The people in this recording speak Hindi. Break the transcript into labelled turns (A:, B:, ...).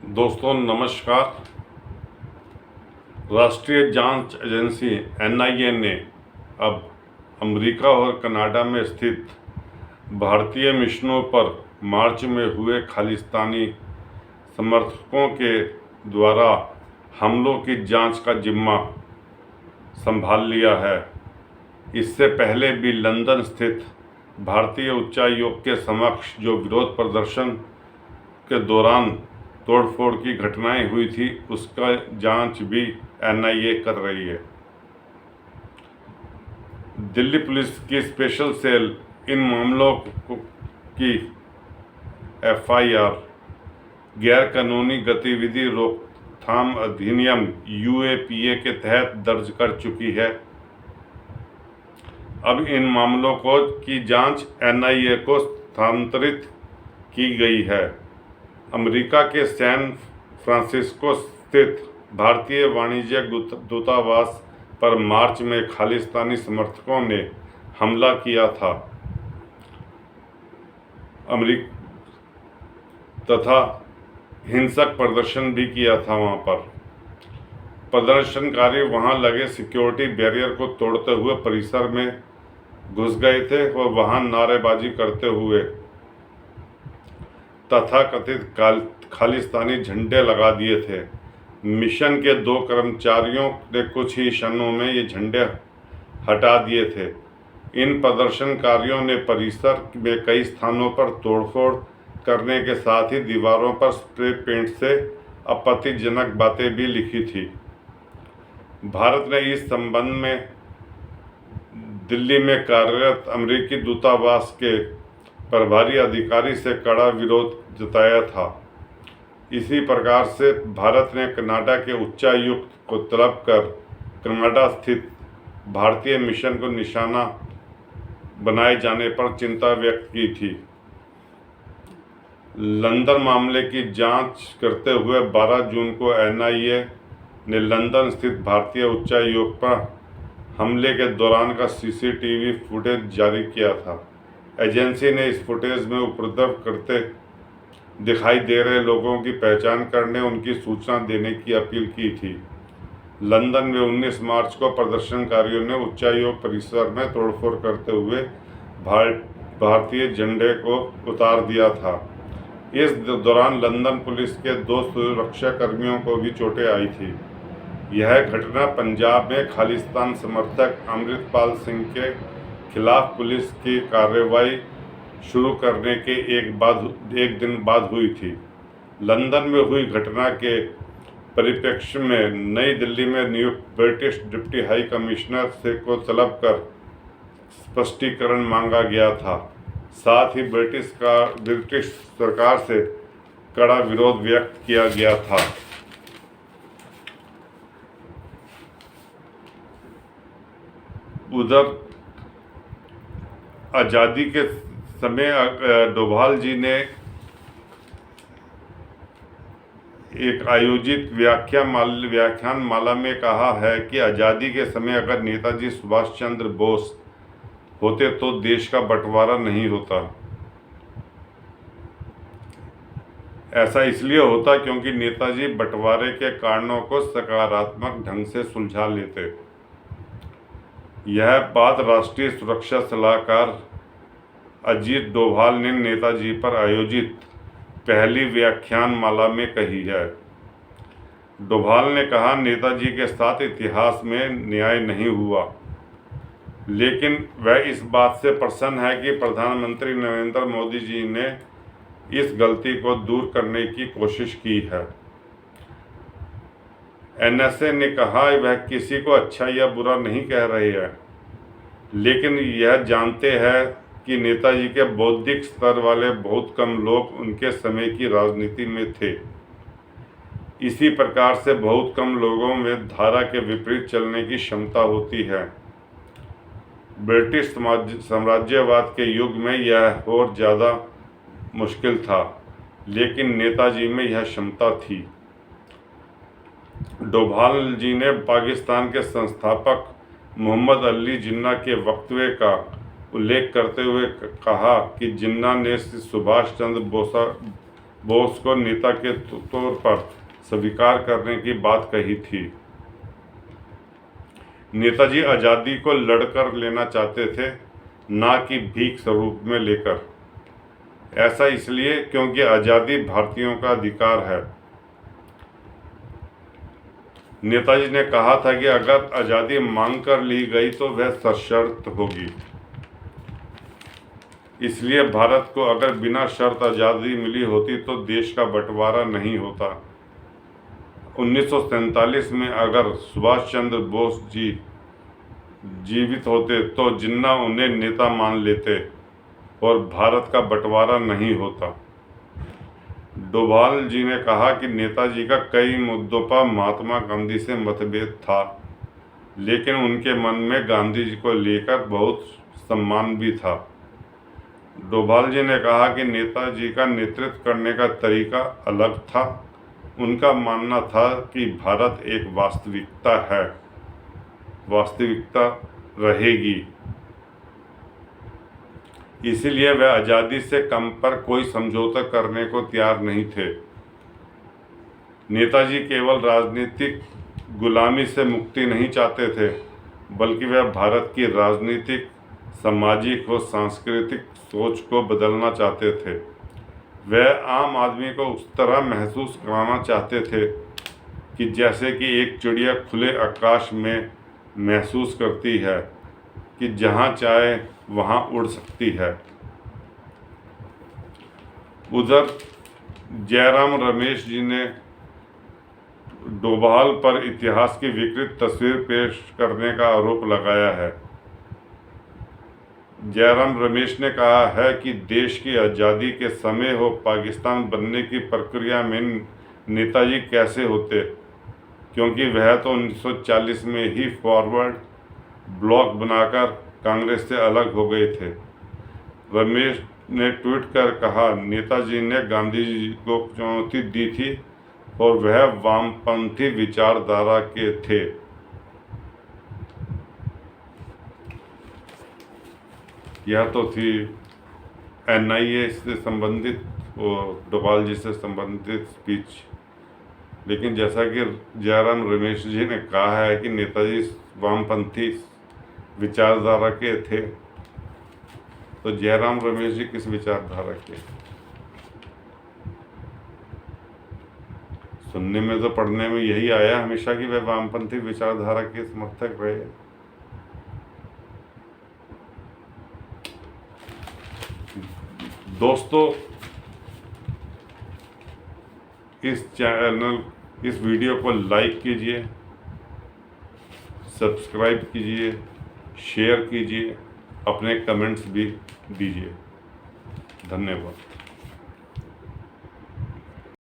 A: दोस्तों नमस्कार। राष्ट्रीय जांच एजेंसी एनआईए ने अब अमेरिका और कनाडा में स्थित भारतीय मिशनों पर मार्च में हुए खालिस्तानी समर्थकों के द्वारा हमलों की जांच का जिम्मा संभाल लिया है। इससे पहले भी लंदन स्थित भारतीय उच्चायोग के समक्ष जो विरोध प्रदर्शन के दौरान तोड़फोड़ की घटनाएं हुई थी, उसका जांच भी एनआईए कर रही है। दिल्ली पुलिस की स्पेशल सेल इन मामलों की एफआईआर गैर कानूनी गतिविधि रोकथाम अधिनियम यूएपीए के तहत दर्ज कर चुकी है। अब इन मामलों की जांच एनआईए को स्थानांतरित की गई है। अमेरिका के सैन फ्रांसिस्को स्थित भारतीय वाणिज्यिक दूतावास पर मार्च में खालिस्तानी समर्थकों ने हमला किया था तथा हिंसक प्रदर्शन भी किया था। वहां पर प्रदर्शनकारी वहां लगे सिक्योरिटी बैरियर को तोड़ते हुए परिसर में घुस गए थे और वहां नारेबाजी करते हुए तथाकथित खालिस्तानी झंडे लगा दिए थे। मिशन के 2 कर्मचारियों ने कुछ ही क्षणों में ये झंडे हटा दिए थे। इन प्रदर्शनकारियों ने परिसर में कई स्थानों पर तोड़फोड़ करने के साथ ही दीवारों पर स्प्रे पेंट से आपत्तिजनक बातें भी लिखी थी। भारत ने इस संबंध में दिल्ली में कार्यरत अमेरिकी दूतावास के प्रभारी अधिकारी से कड़ा विरोध जताया था। इसी प्रकार से भारत ने कनाडा के उच्चायुक्त को तलब कर कनाडा स्थित भारतीय मिशन को निशाना बनाए जाने पर चिंता व्यक्त की थी। लंदन मामले की जांच करते हुए 12 जून को एनआईए ने लंदन स्थित भारतीय उच्चायोग पर हमले के दौरान का सीसीटीवी फुटेज जारी किया था। एजेंसी ने इस फुटेज में उपद्रव करते दिखाई दे रहे लोगों की पहचान करने उनकी सूचना देने की अपील की थी। लंदन में 19 मार्च को प्रदर्शनकारियों ने उच्चायोग परिसर में तोड़फोड़ करते हुए भारतीय झंडे को उतार दिया था। इस दौरान लंदन पुलिस के 2 सुरक्षा कर्मियों को भी चोटें आई थी। यह घटना पंजाब में खालिस्तान समर्थक अमृतपाल सिंह के खिलाफ पुलिस की कार्रवाई शुरू करने के एक दिन बाद हुई थी। लंदन में हुई घटना के परिप्रेक्ष्य में नई दिल्ली में नियुक्त ब्रिटिश डिप्टी हाई कमिश्नर से को तलब कर स्पष्टीकरण मांगा गया था। साथ ही ब्रिटिश सरकार से कड़ा विरोध व्यक्त किया गया था। उधर आज़ादी के समय डोभाल जी ने एक आयोजित व्याख्यान माला में कहा है कि आज़ादी के समय अगर नेताजी सुभाष चंद्र बोस होते तो देश का बंटवारा नहीं होता। ऐसा इसलिए होता क्योंकि नेताजी बंटवारे के कारणों को सकारात्मक ढंग से सुलझा लेते। यह बात राष्ट्रीय सुरक्षा सलाहकार अजीत डोभाल ने नेताजी पर आयोजित पहली व्याख्यान माला में कही है। डोभाल ने कहा, नेताजी के साथ इतिहास में न्याय नहीं हुआ, लेकिन वह इस बात से प्रसन्न है कि प्रधानमंत्री नरेंद्र मोदी जी ने इस गलती को दूर करने की कोशिश की है। एनएसए ने कहा, वह किसी को अच्छा या बुरा नहीं कह रहे हैं, लेकिन यह जानते हैं कि नेताजी के बौद्धिक स्तर वाले बहुत कम लोग उनके समय की राजनीति में थे। इसी प्रकार से बहुत कम लोगों में धारा के विपरीत चलने की क्षमता होती है। ब्रिटिश साम्राज्यवाद के युग में यह और ज़्यादा मुश्किल था, लेकिन नेताजी में यह क्षमता थी। डोभाल जी ने पाकिस्तान के संस्थापक मोहम्मद अली जिन्ना के वक्तव्य का उल्लेख करते हुए कहा कि जिन्ना ने सुभाष चंद्र बोस को नेता के तौर पर स्वीकार करने की बात कही थी। नेताजी आज़ादी को लड़कर लेना चाहते थे, ना कि भीख स्वरूप में लेकर। ऐसा इसलिए क्योंकि आज़ादी भारतीयों का अधिकार है। नेताजी ने कहा था कि अगर आज़ादी मांग कर ली गई तो वह सशर्त होगी। इसलिए भारत को अगर बिना शर्त आज़ादी मिली होती तो देश का बंटवारा नहीं होता। 1947 में अगर सुभाष चंद्र बोस जी जीवित होते तो जिन्ना उन्हें नेता मान लेते और भारत का बंटवारा नहीं होता। डोभाल जी ने कहा कि नेताजी का कई मुद्दों पर महात्मा गांधी से मतभेद था, लेकिन उनके मन में गांधी जी को लेकर बहुत सम्मान भी था। डोभाल जी ने कहा कि नेताजी का नेतृत्व करने का तरीका अलग था। उनका मानना था कि भारत एक वास्तविकता है, वास्तविकता रहेगी, इसलिए वह आज़ादी से कम पर कोई समझौता करने को तैयार नहीं थे। नेताजी केवल राजनीतिक गुलामी से मुक्ति नहीं चाहते थे, बल्कि वह भारत की राजनीतिक, सामाजिक और सांस्कृतिक सोच को बदलना चाहते थे। वह आम आदमी को उस तरह महसूस कराना चाहते थे कि जैसे कि एक चिड़िया खुले आकाश में महसूस करती है कि जहाँ चाहे वहाँ उड़ सकती है। उधर जयराम रमेश जी ने डोभाल पर इतिहास की विकृत तस्वीर पेश करने का आरोप लगाया है। जयराम रमेश ने कहा है कि देश की आज़ादी के समय हो पाकिस्तान बनने की प्रक्रिया में नेताजी कैसे होते, क्योंकि वह तो 1940 में ही फॉरवर्ड ब्लॉक बनाकर कांग्रेस से अलग हो गए थे। रमेश ने ट्वीट कर कहा, नेताजी ने गांधी जी को चुनौती दी थी और वह वामपंथी विचारधारा के थे। यह तो थी NIA से संबंधित और डोभाल जी से संबंधित स्पीच। लेकिन जैसा कि जयराम रमेश जी ने कहा है कि नेताजी वामपंथी विचारधारा के थे, तो जयराम रमेश जी किस विचारधारा के? सुनने में तो, पढ़ने में यही आया हमेशा कि वह वामपंथी विचारधारा के समर्थक रहे। दोस्तों, इस वीडियो को लाइक कीजिए, सब्सक्राइब कीजिए, शेयर कीजिए, अपने कमेंट्स भी दीजिए। धन्यवाद।